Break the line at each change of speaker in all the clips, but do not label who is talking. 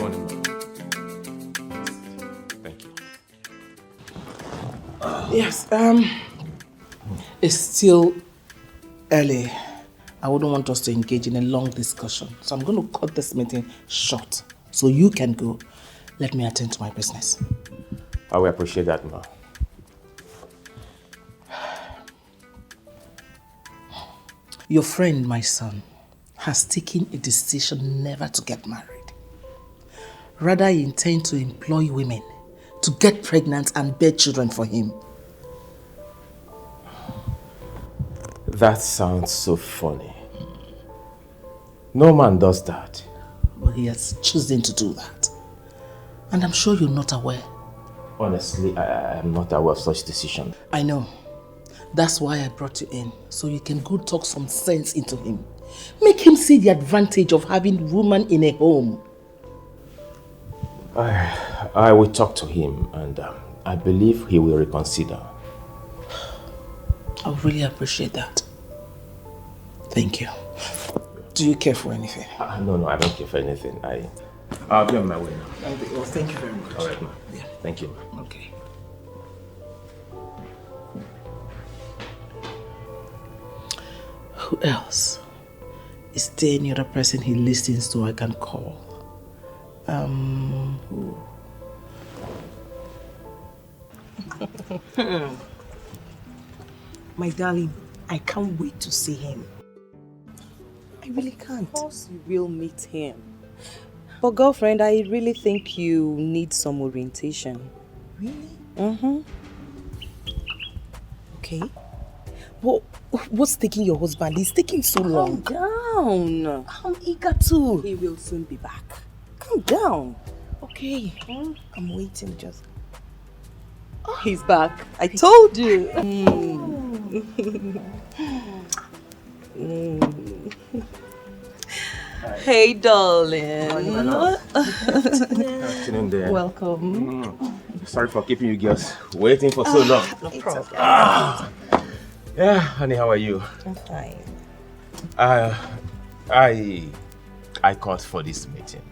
morning, ma'am. Thank you.
Yes, it's still early. I wouldn't want us to engage in a long discussion. So I'm going to cut this meeting short. So you can go. Let me attend to my business.
I will appreciate that, ma'am.
Your friend, my son, has taken a decision never to get married. Rather, he intends to employ women to get pregnant and bear children for him.
That sounds so funny. No man does that.
But he has chosen to do that. And I'm sure you're not aware.
Honestly, I am not aware of such decision.
I know. That's why I brought you in, so you can go talk some sense into him. Make him see the advantage of having woman in a home.
I will talk to him, and I believe he will reconsider.
I really appreciate that. Thank you. Do you care for anything?
No, I don't care for anything. I'll be on my way now.
Well, thank you very much.
All right, ma'am.
Yeah.
Thank you.
Okay. Who else? Is there any other person he listens to I can call? Who?
My darling, I can't wait to see him. I really can't.
Of course you will meet him. But girlfriend, I really think you need some orientation.
Really?
Mm-hmm.
Okay. Well, what's taking your husband? He's taking so long.
Calm down.
I'm eager to.
He will soon be back. Calm down.
Okay. I'm waiting just.
He's back. I told you. Hey, darling.
Good afternoon there.
Welcome.
Sorry for keeping you girls waiting for so long.
No problem.
Yeah, honey, how are you?
I'm fine.
I called for this meeting.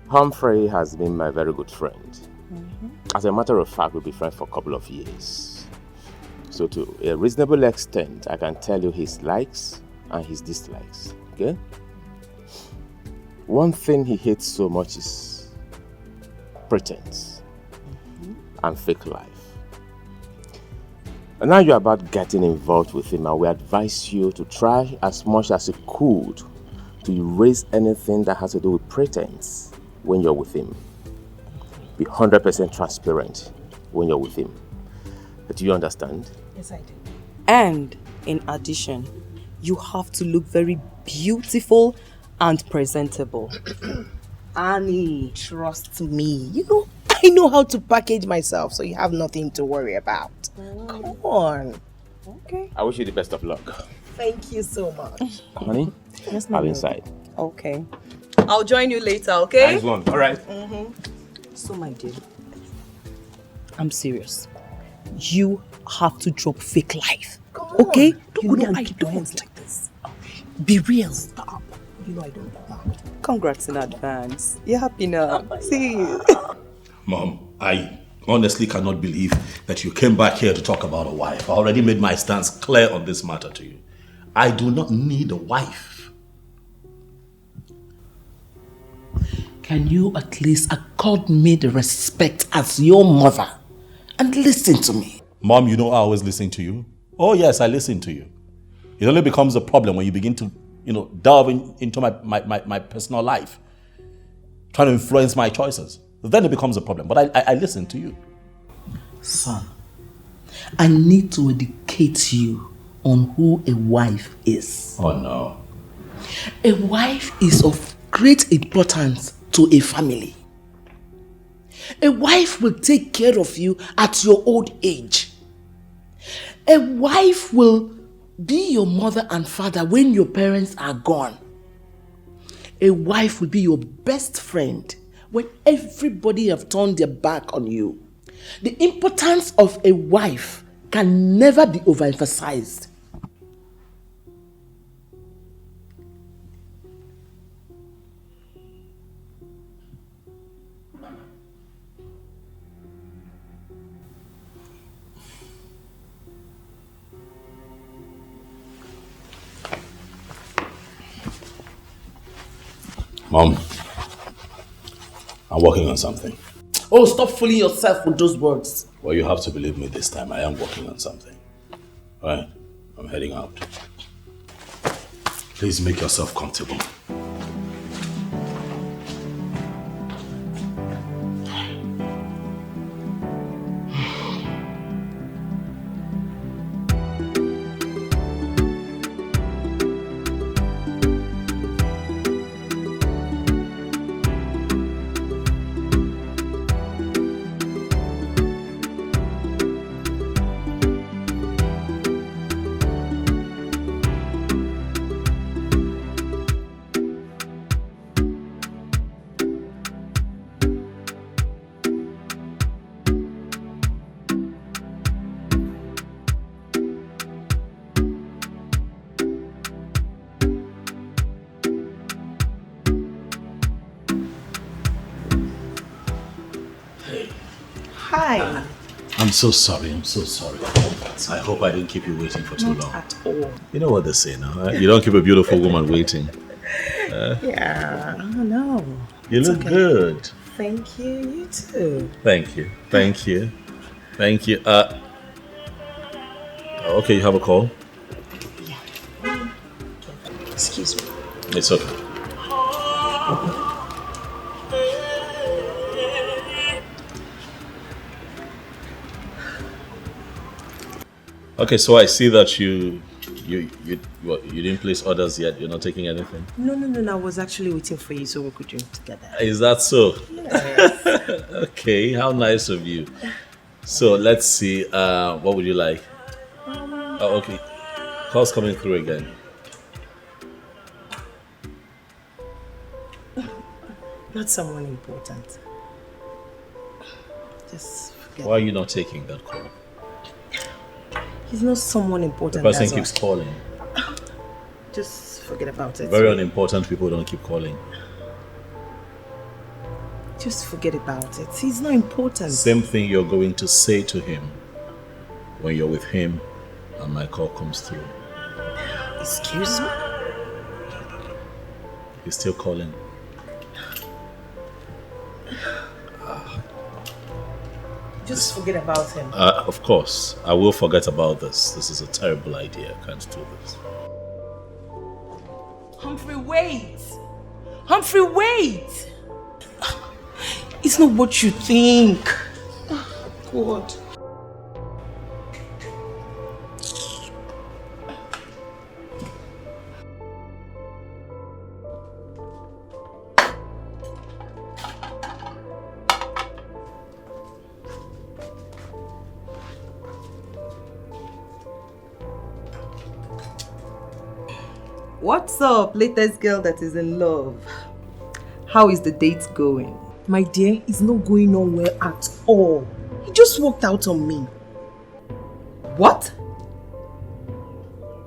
Humphrey has been my very good friend. As a matter of fact, we've been friends for a couple of years. So to a reasonable extent, I can tell you his likes and his dislikes, okay? One thing he hates so much is pretense and fake life. And now you're about getting involved with him, and we advise you to try as much as you could to erase anything that has to do with pretense when you're with him. Be 100% transparent when you're with him. Do you understand?
Yes, I do.
And in addition, you have to look very beautiful and presentable.
Annie, trust me. I know how to package myself, so you have nothing to worry about. Come on.
Okay.
I wish you the best of luck.
Thank you so much.
Honey,
Yes,
I'm inside.
Okay. I'll join you later, okay?
Nice one. All right.
So, my dear, I'm serious. You have to drop fake life. Okay?
Don't go there and keep your hands like this. Be real. Stop. You know I don't do that.
Congrats in advance. You're happy now. See you.
Mom, I honestly cannot believe that you came back here to talk about a wife. I already made my stance clear on this matter to you. I do not need a wife.
Can you at least accord me the respect as your mother and listen to me?
Mom, you know I always listen to you. Oh yes, I listen to you. It only becomes a problem when you begin to, delve into my personal life, trying to influence my choices. Then it becomes a problem. But I listen to you.
Son, I need to educate you on who a wife is.
Oh no.
A wife is of great importance to a family. A wife will take care of you at your old age. A wife will be your mother and father when your parents are gone. A wife will be your best friend when everybody have turned their back on you. The importance of a wife can never be overemphasized.
Mom, I'm working on something.
Oh, stop fooling yourself with those words.
Well, you have to believe me this time. I am working on something. All right, I'm heading out. Please make yourself comfortable.
Hi.
I'm so sorry. I hope I didn't keep you waiting for too long.
At all.
You know what they say now, right? You don't keep a beautiful woman waiting.
Yeah, no.
You look good.
Thank you, you too.
Thank you. Okay, you have a call?
Yeah. Excuse me.
It's okay. Okay, so I see that you didn't place orders yet. You're not taking anything.
No. I was actually waiting for you so we could drink together.
Is that so?
Yes.
Okay, how nice of you. So let's see. What would you like? Oh, okay. Call's coming through again.
Not someone important. Just forget.
Why are you not taking that call?
He's not someone important.
The person keeps calling.
Just forget about it.
Very unimportant people don't keep calling.
Just forget about it. He's not important.
Same thing you're going to say to him when you're with him and my call comes through.
Excuse me?
He's still calling.
Just forget about him.
Of course, I will forget about this. This is a terrible idea. I can't do this.
Humphrey, wait! Humphrey, wait! It's not what you think. God.
What's up, latest girl that is in love? How is the date going?
My dear, it's not going on well at all. He just walked out on me.
What?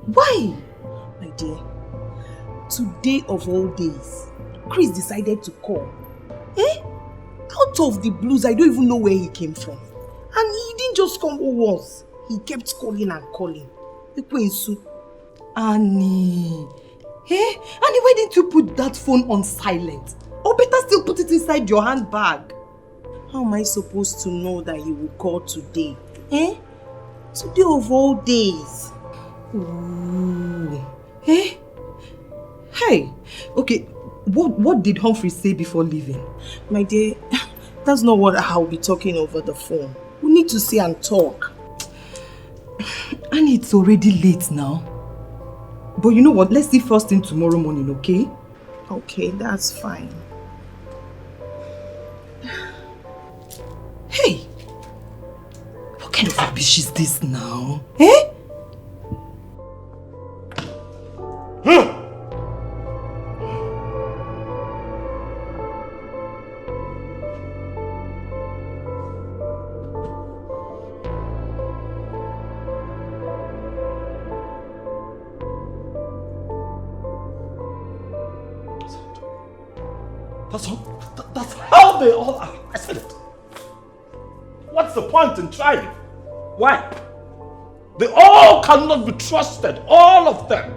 Why?
My dear, today of all days, Chris decided to call. Out of the blues, I don't even know where he came from. And he didn't just come once. He kept calling and calling.
Annie. Hey, Annie, why didn't you put that phone on silent? Or better still put it inside your handbag.
How am I supposed to know that he will call today? Today of all days.
Ooh. Hey, okay, what did Humphrey say before leaving?
My dear, that's not what I'll be talking over the phone. We need to see and talk.
And it's already late now. But you know what? Let's see first thing tomorrow morning, okay?
Okay, that's fine.
Hey! What kind of rubbish is this now?
That's how they all are. I said it. What's the point in trying? Why? They all cannot be trusted. All of them.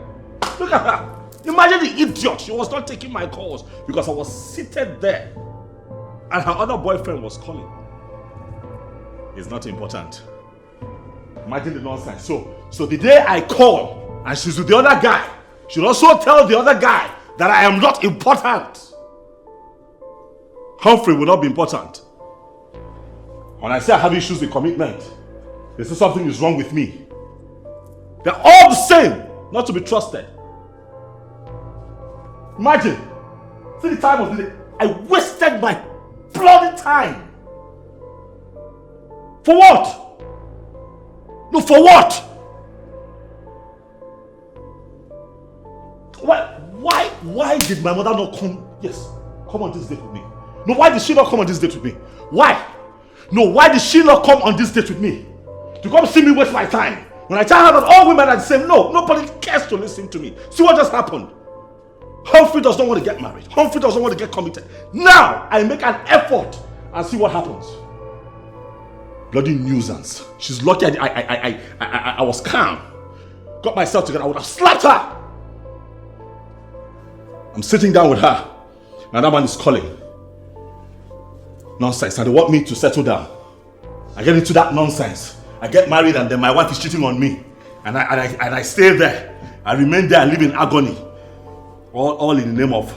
Look at her. Imagine the idiot. She was not taking my calls because I was seated there and her other boyfriend was calling. It's not important. Imagine the nonsense. So the day I call and she's with the other guy, she'll also tell the other guy that I am not important. Humphrey will not be important. When I say I have issues with commitment, they say something is wrong with me. They're all the same, not to be trusted. Imagine, see the time of the day. I wasted my bloody time. For what? No, for what? Why did my mother not come? Yes, come on this date with me. No, why did she not come on this date with me? Why? No, why did she not come on this date with me? To come see me waste my time. When I tell her that all women are the same, no, nobody cares to listen to me. See what just happened? Humphrey does not want to get married. Humphrey doesn't want to get committed. Now, I make an effort and see what happens. Bloody nuisance. She's lucky I was calm. Got myself together. I would have slapped her. I'm sitting down with her. Another man is calling. Nonsense. And they want me to settle down. I get into that nonsense. I get married and then my wife is cheating on me. And I stay there. I remain there and live in agony. All in the name of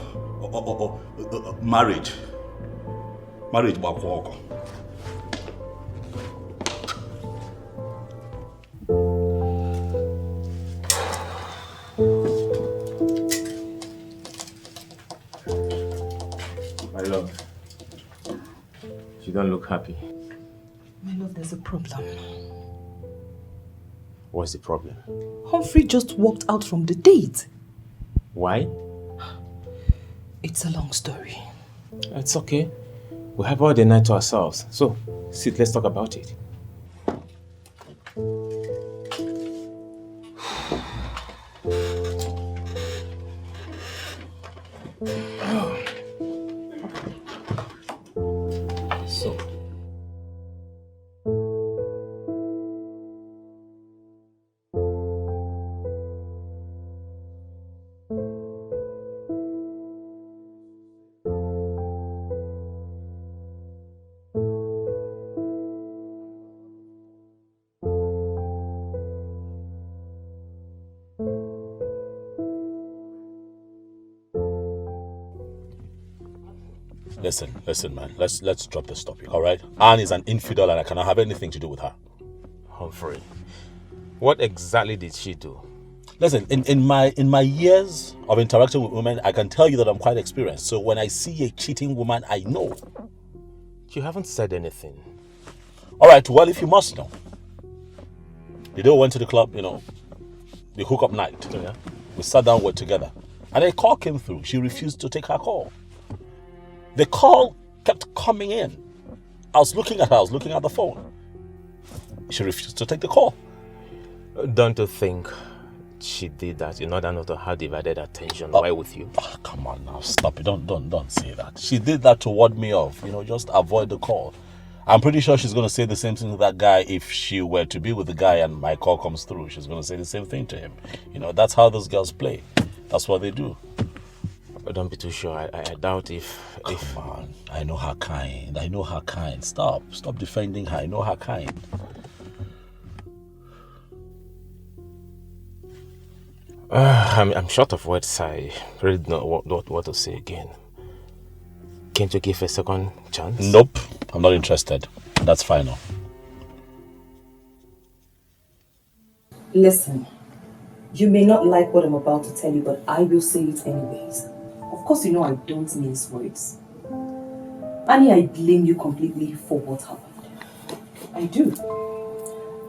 marriage. Marriage, Bakwoko.
My love, you don't look happy.
My love, there's a problem.
What's the problem?
Humphrey just walked out from the date.
Why?
It's a long story.
It's okay. We have all the night to ourselves. So, sit, let's talk about it. So,
Listen, man. Let's drop this topic, all right? Anne is an infidel, and I cannot have anything to do with her.
Humphrey, what exactly did she do?
Listen, in my years of interacting with women, I can tell you that I'm quite experienced. So when I see a cheating woman, I know.
You haven't said anything.
All right. Well, if you must know, the day we went to the club, the hookup night.
Yeah.
We sat down, we're together, and a call came through. She refused to take her call. The call kept coming in. I was looking at her, I was looking at the phone. She refused to take the call.
Don't you think she did that in order not to have divided attention while with you?
Oh, come on now, stop it. Don't say that. She did that to ward me off, just avoid the call. I'm pretty sure she's going to say the same thing to that guy if she were to be with the guy and my call comes through. She's going to say the same thing to him. That's how those girls play. That's what they do.
Don't be too sure. I doubt if...
Come on. I know her kind. Stop defending her. I know her kind.
I'm short of words. I really don't know what to say again. Can't you give a second chance?
Nope. I'm not interested. That's final.
Listen, you may not like what I'm about to tell you, but I will say it anyways. Of course, I don't mince words. Annie, I blame you completely for what happened. I do.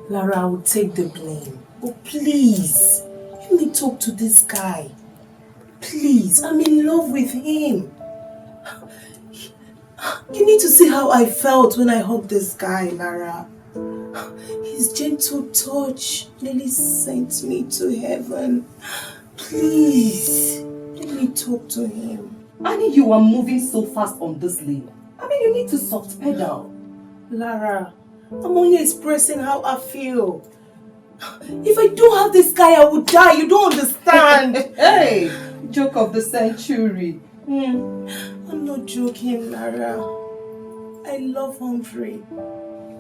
Lara, I will take the blame. But please, let me talk to this guy. Please, I'm in love with him. You need to see how I felt when I hugged this guy, Lara. His gentle touch nearly sent me to heaven. Please, let me talk to him.
Annie, you are moving so fast on this lane. You need to soft pedal.
Lara, I'm only expressing how I feel. If I don't have this guy, I would die. You don't understand.
Hey, Joke of the century.
I'm not joking, Lara. I love Humphrey.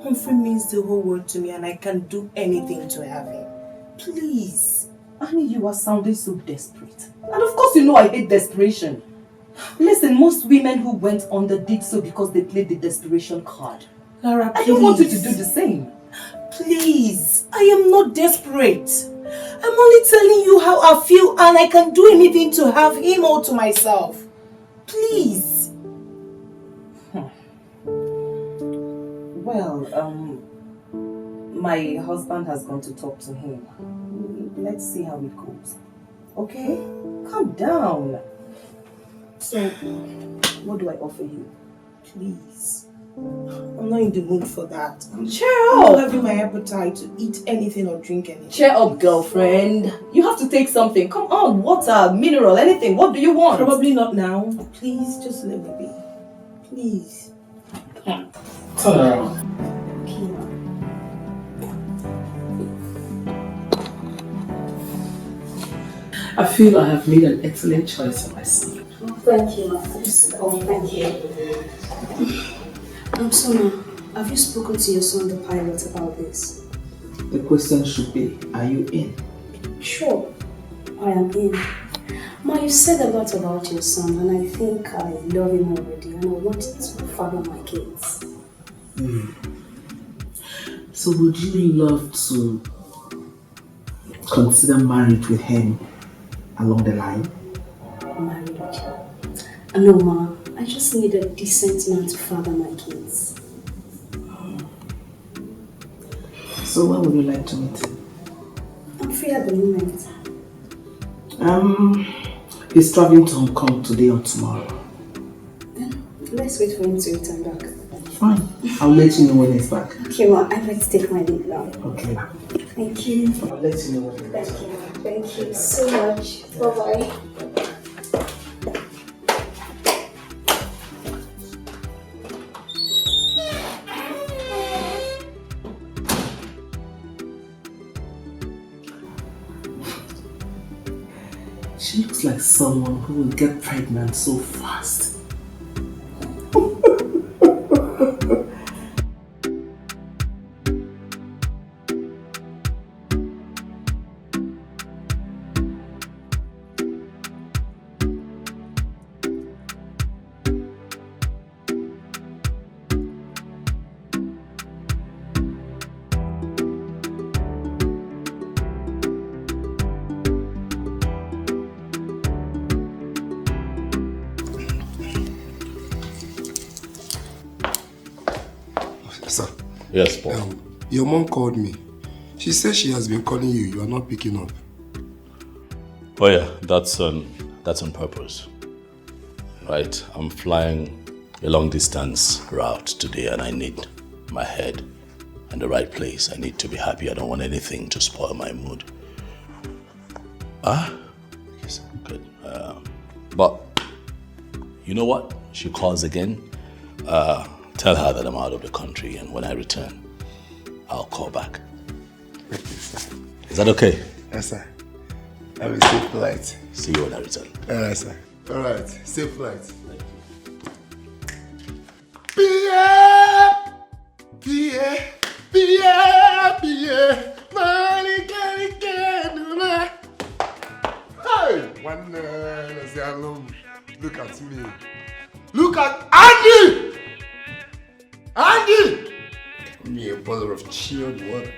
Humphrey means the whole world to me and I can do anything to have him. Please.
Annie, you are sounding so desperate. And of course you know I hate desperation. Listen, most women who went under did so because they played the desperation card.
Lara, please.
I don't want you to do the same.
Please. I am not desperate. I'm only telling you how I feel and I can do anything to have him all to myself. Please.
Well, my husband has gone to talk to him. Let's see how it goes. Okay? Calm down. So, what do I offer you?
Please. I'm not in the mood for that.
Cheer
I'm
up!
not having my appetite to eat anything or drink anything.
Cheer up, girlfriend. You have to take something. Come on, water, mineral, anything. What do you want?
Probably not now. Please, just let me be. Please.
Turn around. I feel I have made an excellent choice for my son.
Oh, thank you, ma. Oh, thank you. So now, have you spoken to your son, the pilot, about this?
The question should be, are you in?
Sure, I am in. Ma, you said a lot about your son, and I think I love him already, and I want to father my kids.
So would you love to consider marriage with him along the line?
Marriage? No, ma. I just need a decent man to father my kids.
So when would you like to meet?
I'm free at the moment.
He's traveling to Hong Kong today or tomorrow.
Then let's wait for him to return back.
Fine. I'll let you know when he's back.
Okay, ma. I'd like to take my leave now.
Okay.
Thank you.
I'll let you know when he's back.
Thank you. Thank you so much. Bye-bye.
She looks like someone who will get pregnant so fast.
Sir.
Yes, Paul.
Your mom called me. She says she has been calling you. You are not picking up.
Oh yeah, that's on purpose. Right, I'm flying a long distance route today and I need my head in the right place. I need to be happy. I don't want anything to spoil my mood. Yes, good. But you know what? She calls again. Tell her that I'm out of the country and when I return, I'll call back. Is that okay?
Yes, sir. Have a safe flight.
See you when I return.
Alright, sir. Alright, safe flight. Pierre! Pierre! Pierre! Pierre! Hey! Look at me. Look at Andy! Andy! Give me a bottle of chilled water.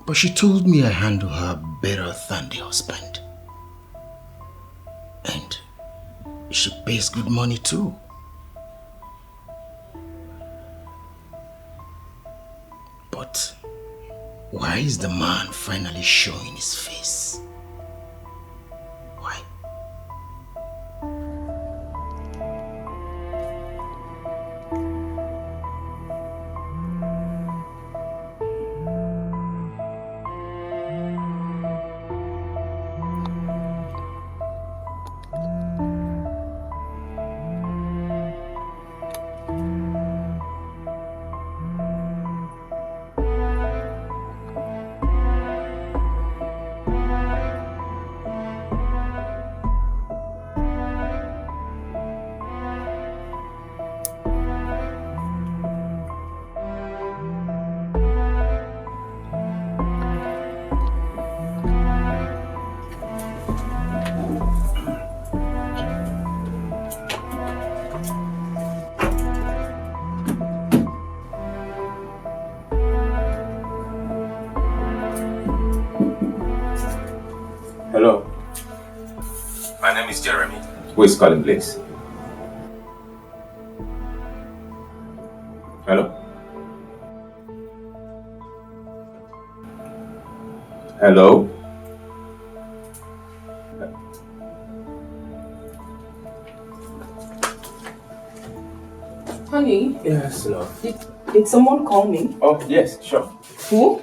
But she told me I handle her better than the husband. And she pays good money too. But why is the man finally showing his face?
My name is Jeremy. Who is calling, please? Hello? Hello?
Honey?
Yes, love.
Did someone call me?
Oh, yes, sure.
Who?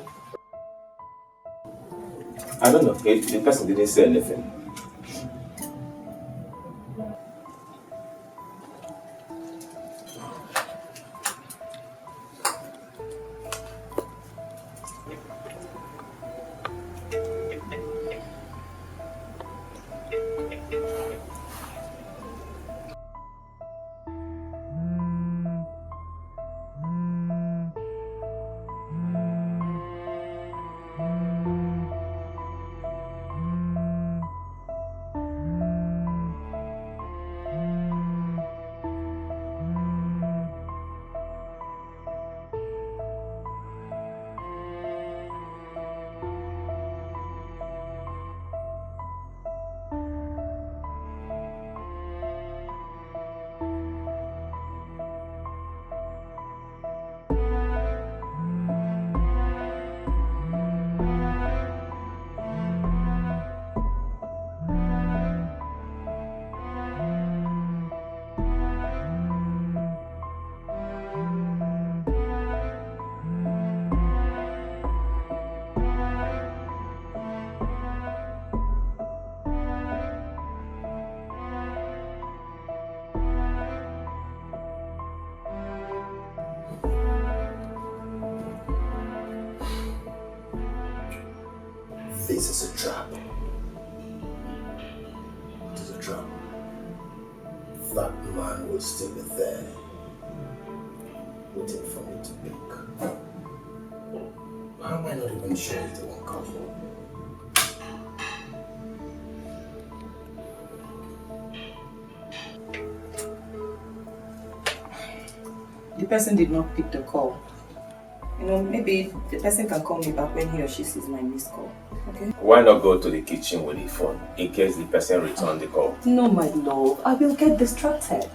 I don't know. The person didn't say anything.
This is a trap. It is a trap. That man will still be there, waiting for me to pick. How am I not even sure if they won't come?
The person did not pick the call. You know, maybe the person can call me back when he or she sees my missed call. Okay?
Why not go to the kitchen with the phone in case the person returns the call?
No, my love. I will get distracted.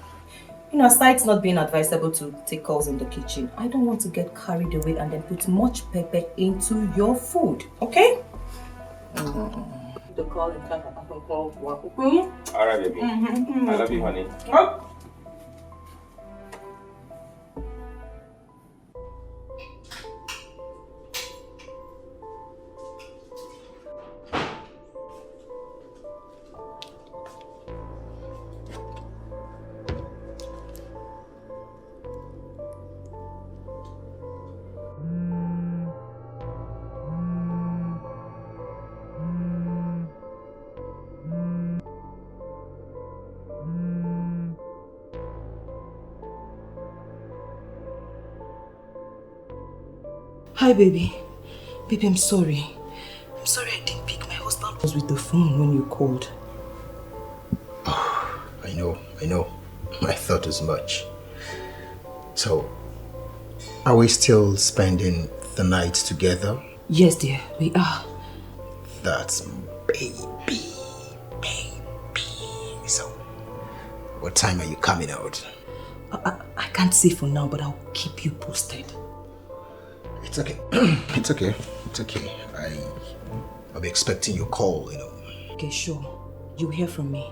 You know, aside not being advisable to take calls in the kitchen, I don't want to get carried away and then put much pepper into your food. Okay? The call and call.
Alright, baby. I love you, honey.
Oh. Hi, baby. Baby, I'm sorry. I'm sorry I didn't pick. My husband was with the phone when you called.
Oh, I know. I thought as much. So, are we still spending the night together?
Yes, dear, we are.
That's baby. So, what time are you coming out?
I can't say for now, but I'll keep you posted.
It's okay. It's okay. I'll be expecting your call, you know.
Okay, sure. You'll hear from me.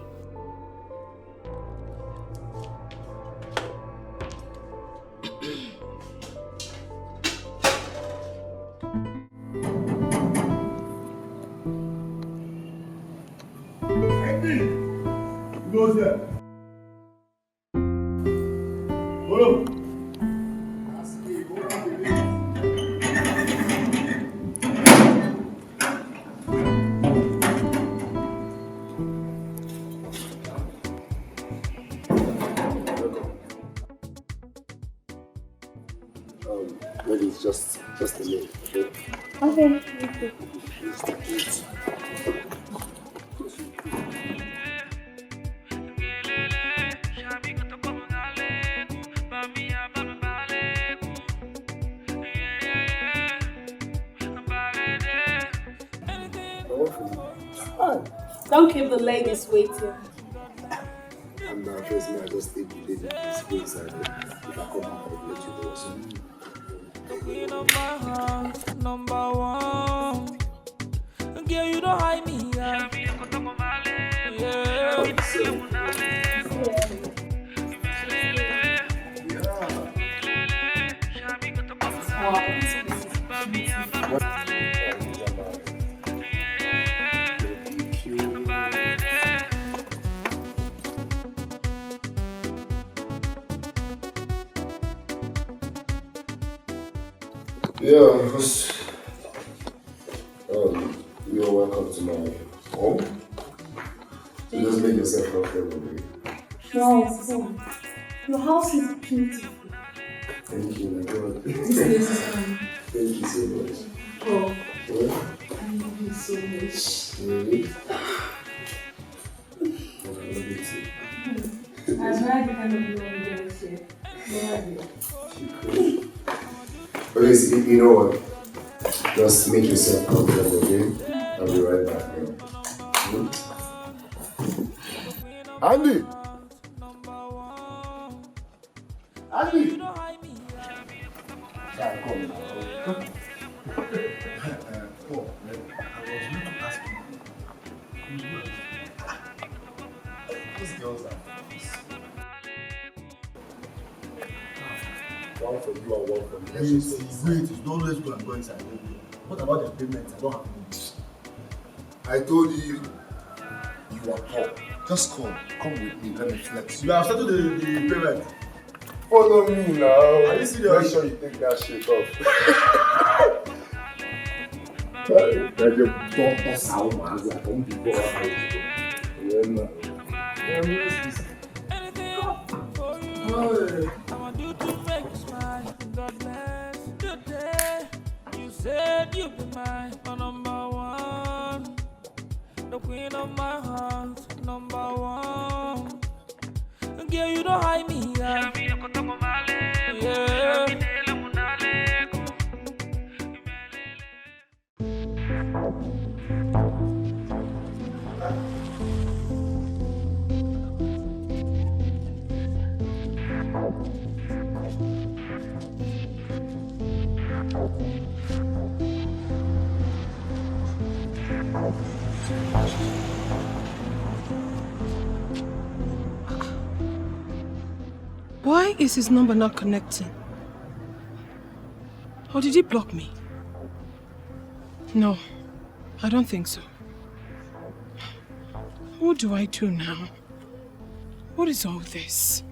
Who goes there? Hold on.
Maybe it's just a minute, okay?
Okay.
Fine.
Don't keep the ladies waiting.
And trust me, I just stay with David. This go inside. If I come back, I'll let you know. So,
Queen of my heart, number one. Girl, you don't hide me. Yeah.
yeah, because you're welcome to my home. So just make yourself comfortable.
Wow, your house is beautiful.
Thank you, my God.
This place is
Thank you so much.
Oh,
What?
I love you so much.
Really? I love you too.
I'm glad you kind of know shit. No idea.
Okay, so you know what? Just make yourself comfortable, okay? I'll be right back, man. Andy! Andy! Sorry, come on.
Paul, I was going to ask you. Those girls are
One for you and one for me.
Wait, don't let's go and go inside. What about the payment? I don't have money.
I told you, you are poor. Just come with me, let me flex.
You have started the payment.
Follow me now.
Are you serious?
Make sure you take that shit off. That your daughter sound man, like don't be poor.
I want you to make me smile. God bless the day you said you'd be my number one. The queen of my heart, number one. Girl, you don't hide me. Yeah.
Why is his number not connecting? Or did he block me? No, I don't think so. What do I do now? What is all this?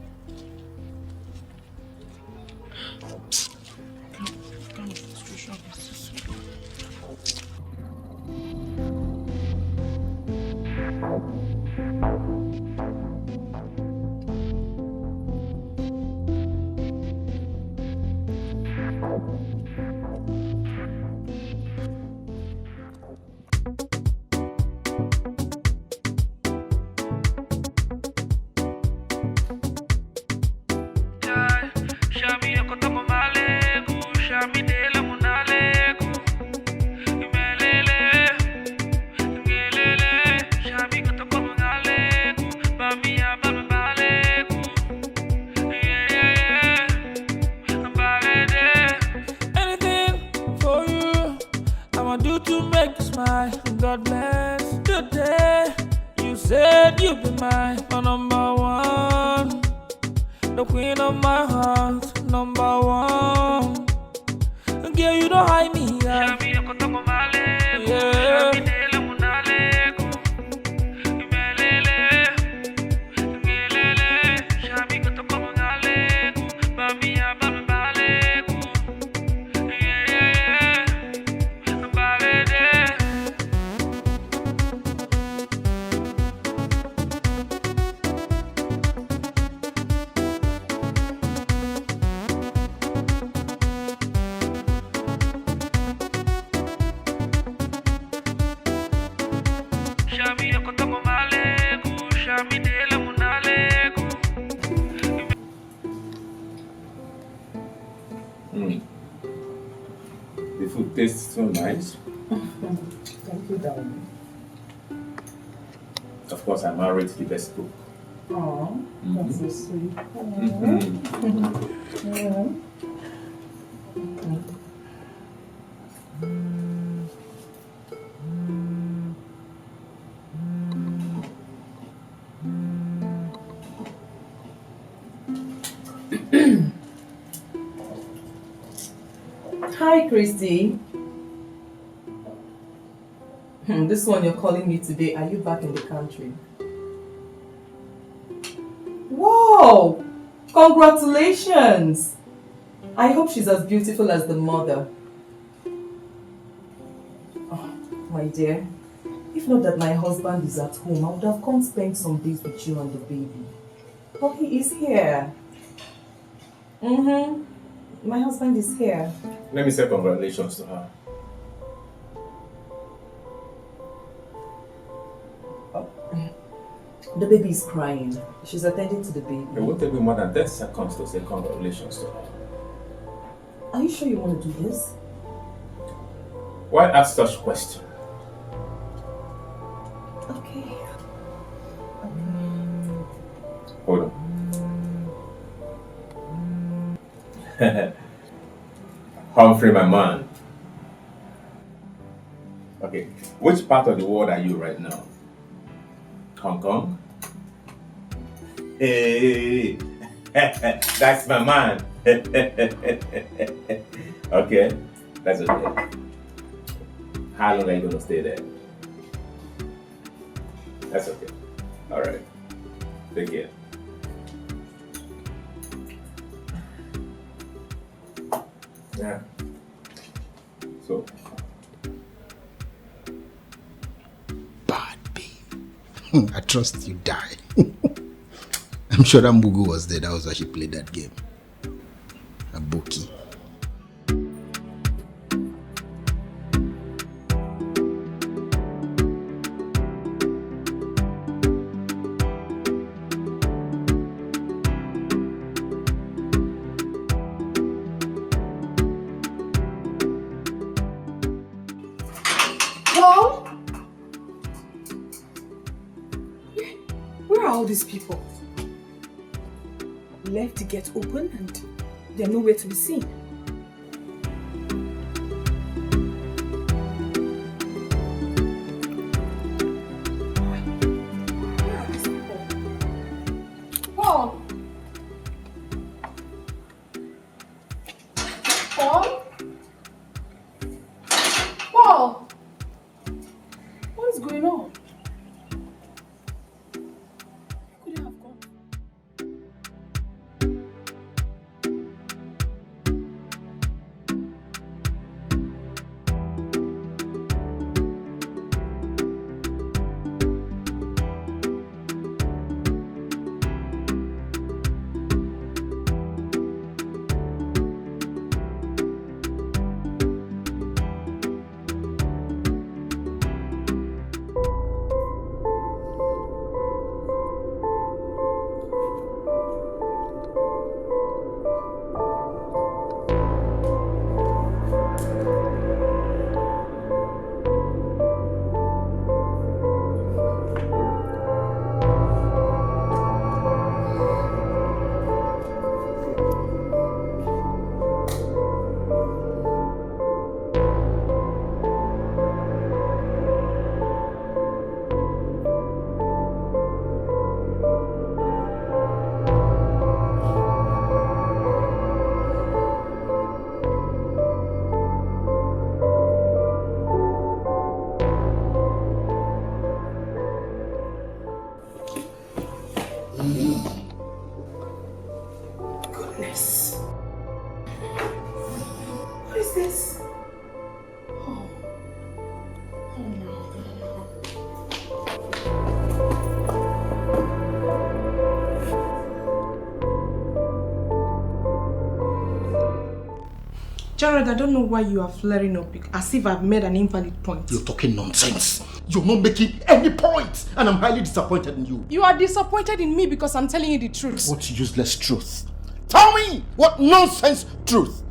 God bless the day you said you'd be my number one. The queen of my heart, number one. Girl, you don't hide me. Yeah.
The food tastes so nice.
Thank you, darling.
Of course, I'm married to the best cook.
Oh, that's so sweet. Hi, Christy. This one you're calling me today. Are you back in the country? Wow! Congratulations! I hope she's as beautiful as the mother. Oh, my dear, if not that my husband is at home, I would have come spend some days with you and the baby. But he is here. My husband is here.
Let me say congratulations to her.
The baby is crying. She's attending to the baby.
It won't take me more than 10 seconds to say congratulations to her.
Are you sure you want to do this?
Why ask such question?
Okay.
Hold on. Humphrey, my man. Okay, which part of the world are you right now? Hong Kong? Hey, that's my man. Okay, that's okay. How long are you going to stay there? That's okay. All right. Take care. Yeah. So.
Bad babe. I trust you die. I'm sure that Mugu was there. That was why she played that game. A bookie.
These people left the gate open and they're nowhere to be seen. Where are these people? Paul! Paul? Paul! What is going on? Jared, I don't know why you are flaring up as if I've made an invalid point.
You're talking nonsense. You're not making any point, and I'm highly disappointed in you.
You are disappointed in me because I'm telling you the truth.
What useless truth? Tell me what nonsense truth.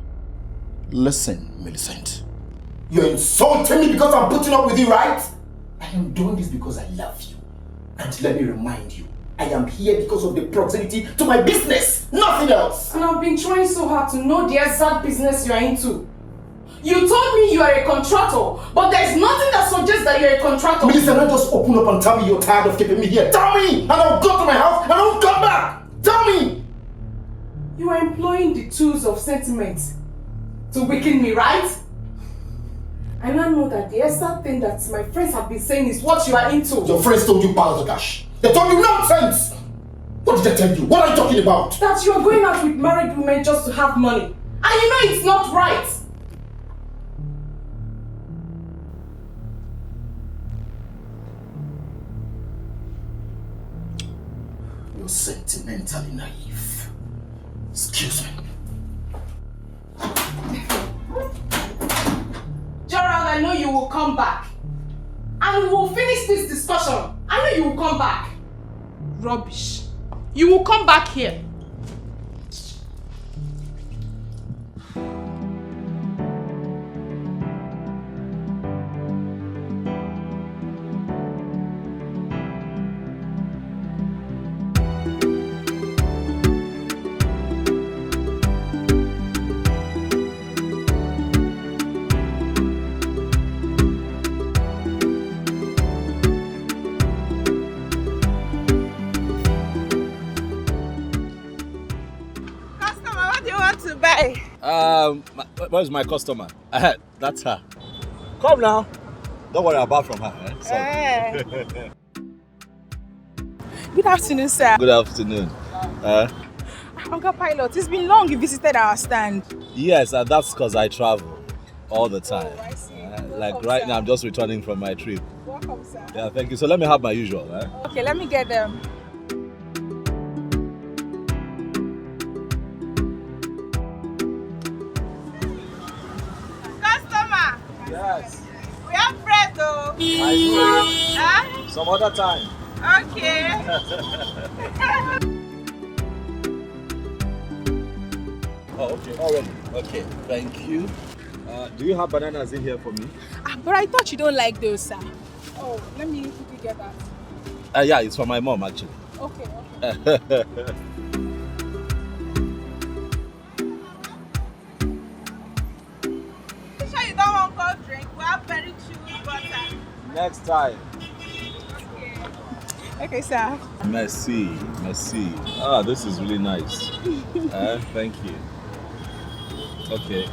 Listen, Millicent. You're insulting me because I'm putting up with you, right? I am doing this because I love you. And let me remind you, I am here because of the proximity to my business, nothing else.
And I've been trying so hard to know the exact business you are into. You told me you are a contractor, but there's nothing that suggests that you're a contractor.
Melissa, not just open up and tell me you're tired of keeping me here. Tell me, and I'll go to my house and I'll come back. Tell me.
You are employing the tools of sentiment to weaken me, right? I now know that the exact thing that my friends have been saying is what you are into.
Your friends told you piles of cash. They told you nonsense. What did they tell you? What are you talking about?
That you are going out with married women just to have money. And you know it's not right.
You're sentimentally naive. Excuse me.
Gerald, I know you will come back. And we will finish this discussion. I know you will come back. Rubbish. You will come back here.
Where's my customer? That's her. Come now. Don't worry about from her. Sorry.
Good afternoon, sir.
Good afternoon.
Uncle Pilot, it's been long you visited our stand.
Yes, that's because I travel all the time.
Oh, I see.
Like
Welcome,
right
sir.
now, I'm just returning from my trip.
Welcome, sir.
Yeah, thank you. So let me have my usual.
Okay, let me get them. Customer!
Yes.
We have bread though.
I will.
Huh?
Some other time.
Okay.
Oh, okay. Already. Okay. Thank you. Do you have bananas in here for me?
But I thought you don't like those, sir. Oh, let me quickly get that.
Yeah, it's for my mom actually.
Okay, okay. You sure you don't want cold drink? We have very chilled butter.
Next time.
Okay, sir.
Merci. Merci. This is really nice. Thank you. Okay,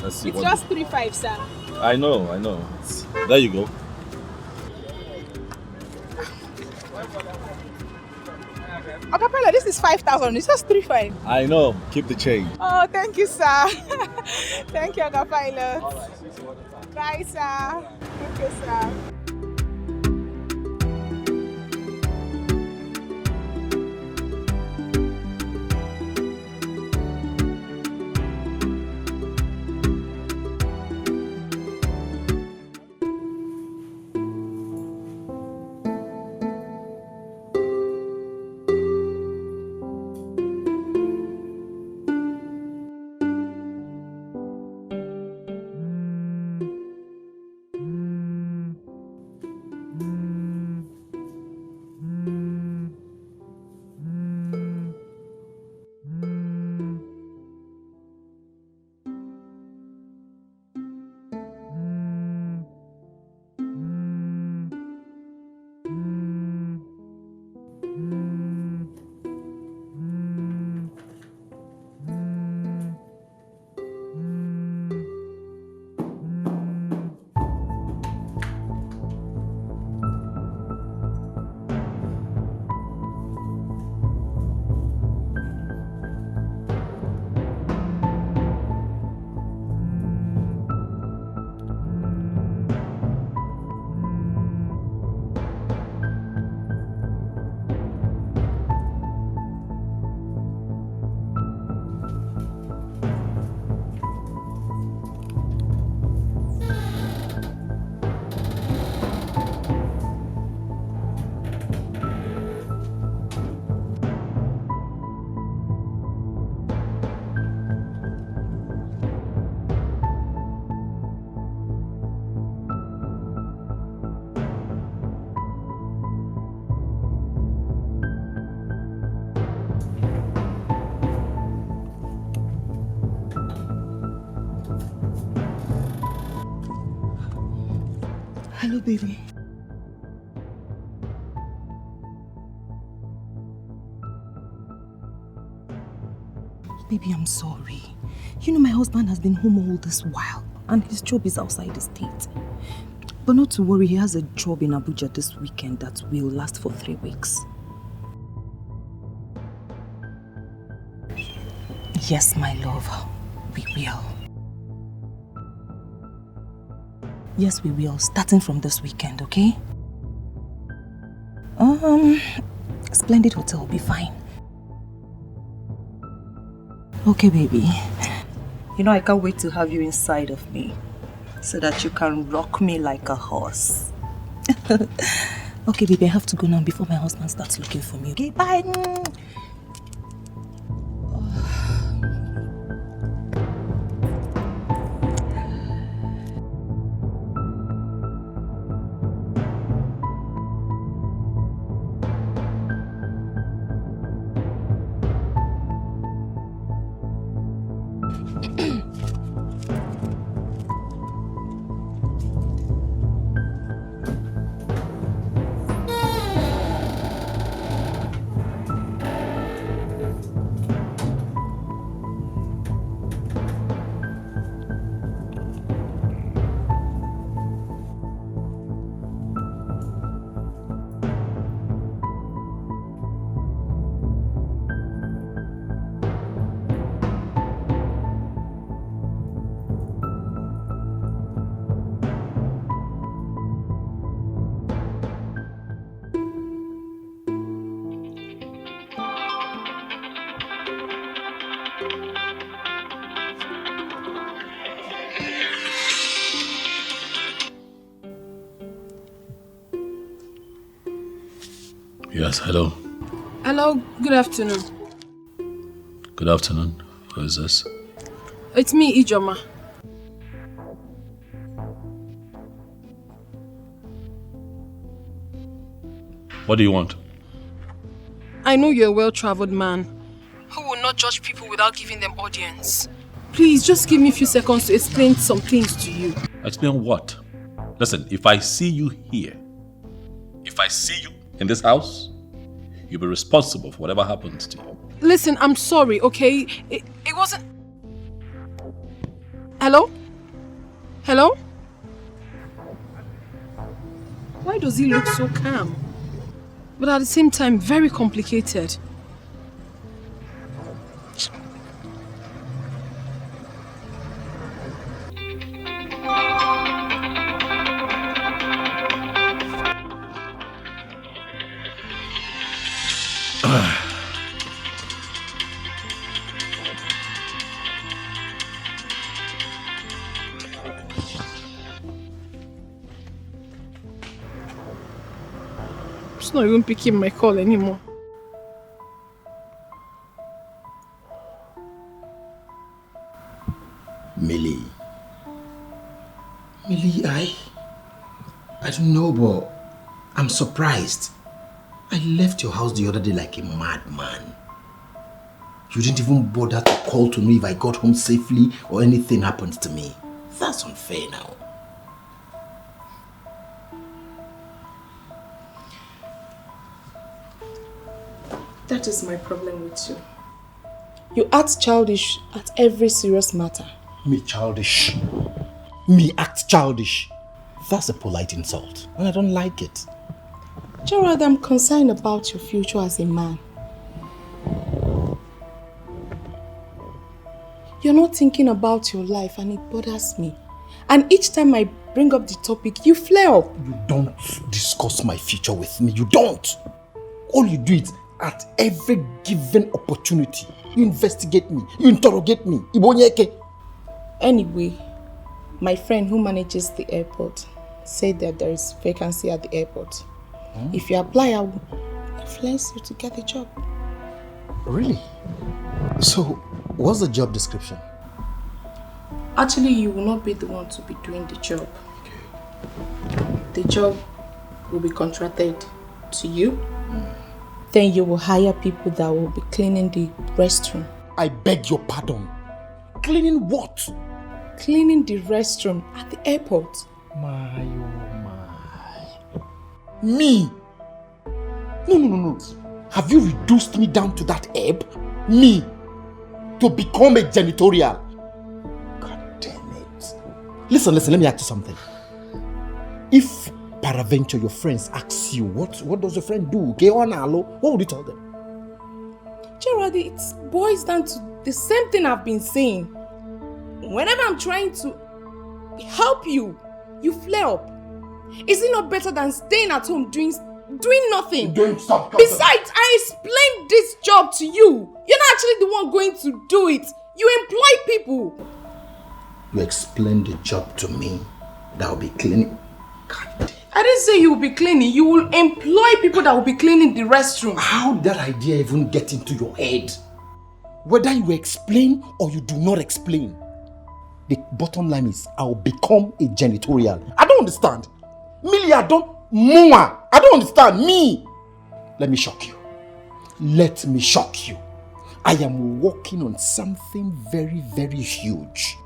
let's see.
It's just 3-5, sir.
I know. There you go.
Acapella, this is 5,000. It's just 3-5.
I know. Keep the change.
Oh, thank you, sir. Thank you, Acapella.
All right. See you some other time.
Bye, sir. Thank you, sir.
Hello, baby. Baby, I'm sorry. You know my husband has been home all this while and his job is outside the state. But not to worry, he has a job in Abuja this weekend that will last for 3 weeks. Yes, my love, we will. Yes, we will, starting from this weekend, okay? Splendid Hotel will be fine. Okay, baby. You know, I can't wait to have you inside of me so that you can rock me like a horse. Okay, baby, I have to go now before my husband starts looking for me. Okay, bye.
Yes, hello.
Hello, good afternoon.
Good afternoon. Who is this?
It's me, Ijoma.
What do you want?
I know you're a well-traveled man who will not judge people without giving them audience. Please, just give me a few seconds to explain some things to you.
Explain what? Listen, if I see you here, if I see you in this house, you'll be responsible for whatever happens to you.
Listen, I'm sorry, okay? It wasn't... Hello? Hello? Why does he look so calm? But at the same time, very complicated. He's not even picking my call anymore.
Millie, I don't know, but I'm surprised. I left your house the other day like a madman. You didn't even bother to call to know if I got home safely or anything happened to me. That's unfair now.
That is my problem with you. You act childish at every serious matter.
Me childish? Me act childish? That's a polite insult, and I don't like it.
Gerald, I'm concerned about your future as a man. You're not thinking about your life and it bothers me. And each time I bring up the topic, you flare up.
You don't discuss my future with me. You don't. All you do is at every given opportunity, you investigate me, you interrogate me.
Anyway, my friend who manages the airport said that there is vacancy at the airport. If you apply, I will influence you to get the job.
Really? So, what's the job description?
Actually, you will not be the one to be doing the job. Okay. The job will be contracted to you. Then you will hire people that will be cleaning the restroom.
I beg your pardon. Cleaning what?
Cleaning the restroom at the airport.
My, oh my. Me? No. Have you reduced me down to that ebb? Me? To become a janitorial? God damn it. Listen, let me ask you something. If peradventure your friends ask you, what does your friend do? What would you tell them?
Gerald, it boils down to the same thing I've been saying. Whenever I'm trying to help you, you flare up. Is it not better than staying at home doing nothing?
Stop.
Besides, I explained this job to you. You're not actually the one going to do it. You employ people.
You explained the job to me. That will be cleaning.
I didn't say you will be cleaning. You will employ people that will be cleaning the restroom.
How did that idea even get into your head? Whether you explain or you do not explain, the bottom line is I'll become a janitorial. I don't understand. Millie, I don't understand. Me. Let me shock you. I am working on something very, very huge.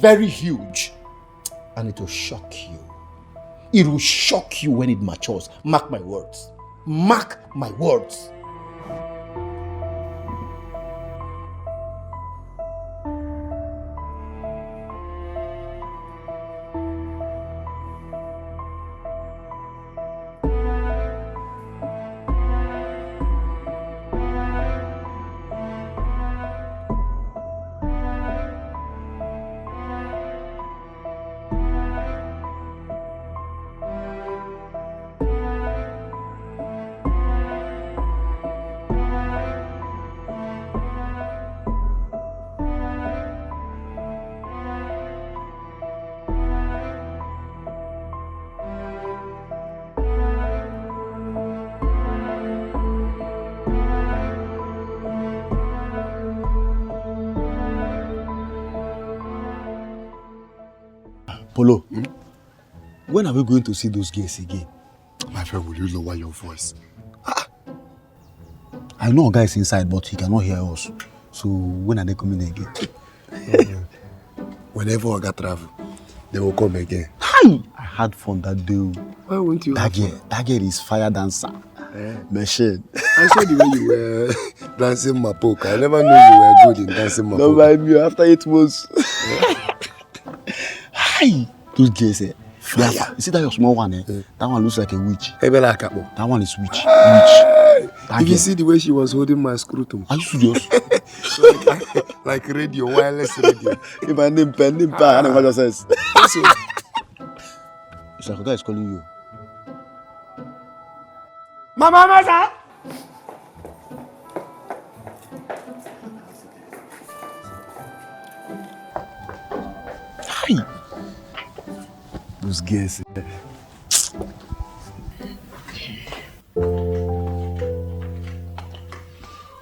Very huge. And it will shock you. It will shock you when it matures. Mark my words. Mark my words.
Polo, when are we going to see those girls again?
My friend, will you lower your voice?
I know a guy is inside, but he cannot hear us. So when are they coming again?
Whenever I got travel, they will come again.
Hi! I had fun that day.
Why won't you?
That girl is fire dancer. Machine.
I saw the way you were dancing mapoka. I never knew you were good in dancing mapoka.
No, by me, after 8 months. Hi! Those girls, fire. You see that your small one, that one looks like a witch. That one is witch.
Did you see the way she was holding my scrotum?
Are you serious?
like radio, wireless radio.
If I name pen, I don't know what that says. It's like a guy is calling you.
Mama, sir.
Hi. Those girls.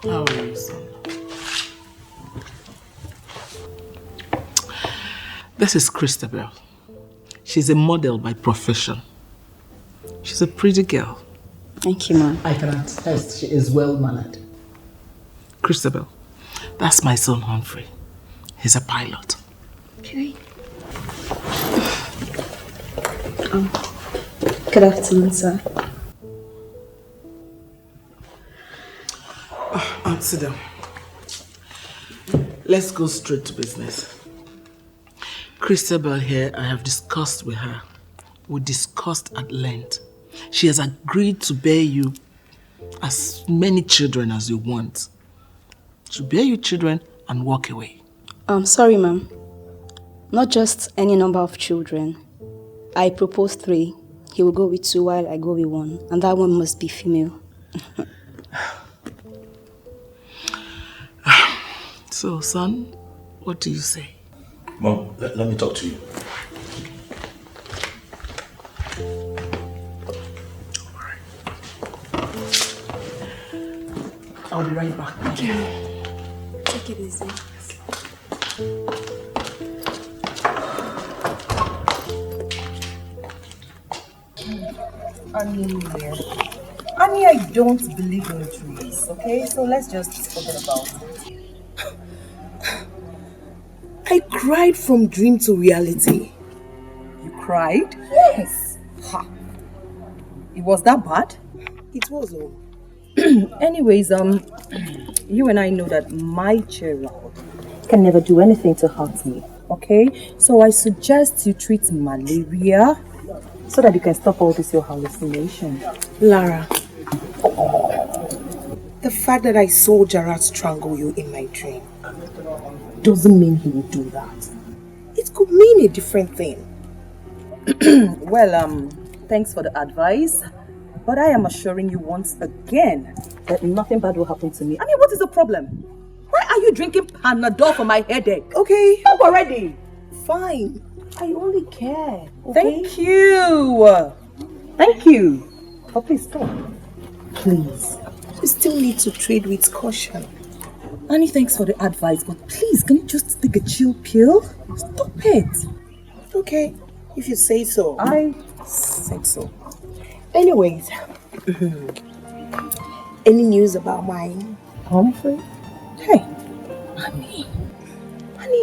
How are you, son? This is Christabel. She's a model by profession. She's a pretty girl.
Thank you, Mom.
I can attest she is well-mannered. Christabel, that's my son Humphrey. He's a pilot.
Okay. Good afternoon, sir.
Sit down. Let's go straight to business. Christabel here, I have discussed with her. We discussed at length. She has agreed to bear you as many children as you want. She'll bear you children and walk away.
Sorry, ma'am. Not just any number of children. I propose 3. He will go with 2 while I go with 1. And that one must be female.
So, son, what do you say?
Mom, let me talk to you.
I'll be right back.
Okay. Take it easy.
Annie, I don't believe in trees, okay? So let's just forget about it. I cried from dream to reality. You cried? Yes. Ha.
It was that bad?
It was all.
Anyways, you and I know that my Gerald can never do anything to hurt me, okay? So I suggest you treat malaria so that you can stop all this your hallucination.
Lara, the fact that I saw Gerard strangle you in my dream doesn't mean he will do that. It could mean a different thing.
Well, thanks for the advice, but I am assuring you once again that nothing bad will happen to me. I mean, what is the problem? Why are you drinking Panadol for my headache?
Okay.
Stop already.
Fine. I only care. Okay?
Thank you. Thank you. But please stop. Please.
You still need to trade with caution.
Annie, thanks for the advice, but please, can you just take a chill pill? Stop it.
Okay, if you say so.
I said so.
Anyways, any news about my
Humphrey? Hey, Annie,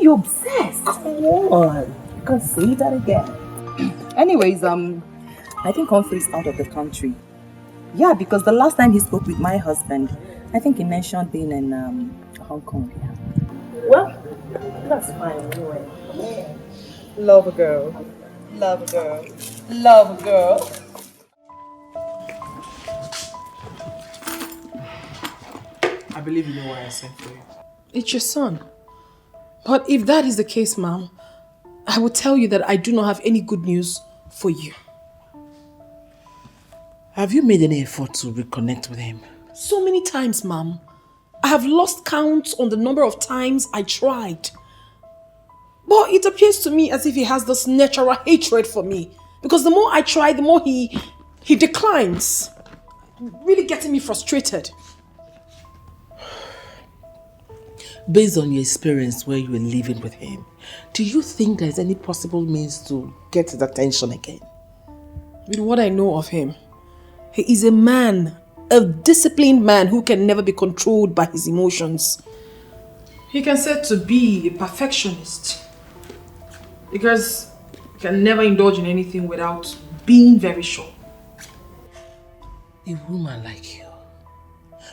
you're obsessed. Come on. You can't say that again. Anyways, I think Humphrey's out of the country. Yeah, because the last time he spoke with my husband, I think he mentioned being in Hong Kong. Yeah. Well, that's fine anyway. Love a girl. Love a girl. Love a girl.
I believe you know why I sent for you.
It's your son. But if that is the case, ma'am, I will tell you that I do not have any good news for you.
Have you made any effort to reconnect with him?
So many times, ma'am. I have lost count on the number of times I tried. But it appears to me as if he has this natural hatred for me. Because the more I try, the more he declines. Really getting me frustrated.
Based on your experience where you were living with him, do you think there's any possible means to get his attention again?
With what I know of him, he is a man, a disciplined man who can never be controlled by his emotions. He can said to be a perfectionist because he can never indulge in anything without being very sure.
A woman like you,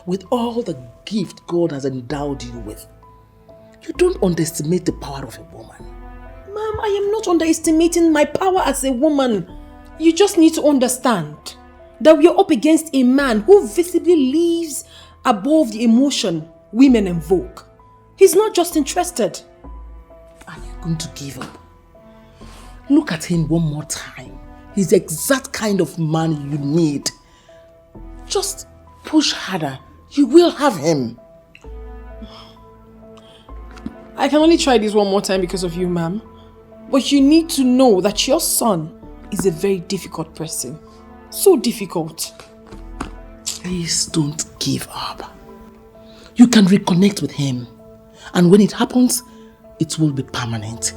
with all the gift God has endowed you with, you don't underestimate the power of a woman.
Ma'am, I am not underestimating my power as a woman. You just need to understand that we are up against a man who visibly lives above the emotion women invoke. He's not just interested.
Are you going to give up? Look at him one more time. He's the exact kind of man you need. Just push harder. You will have him.
I can only try this one more time because of you, ma'am. But you need to know that your son is a very difficult person. So difficult.
Please don't give up. You can reconnect with him. And when it happens, it will be permanent.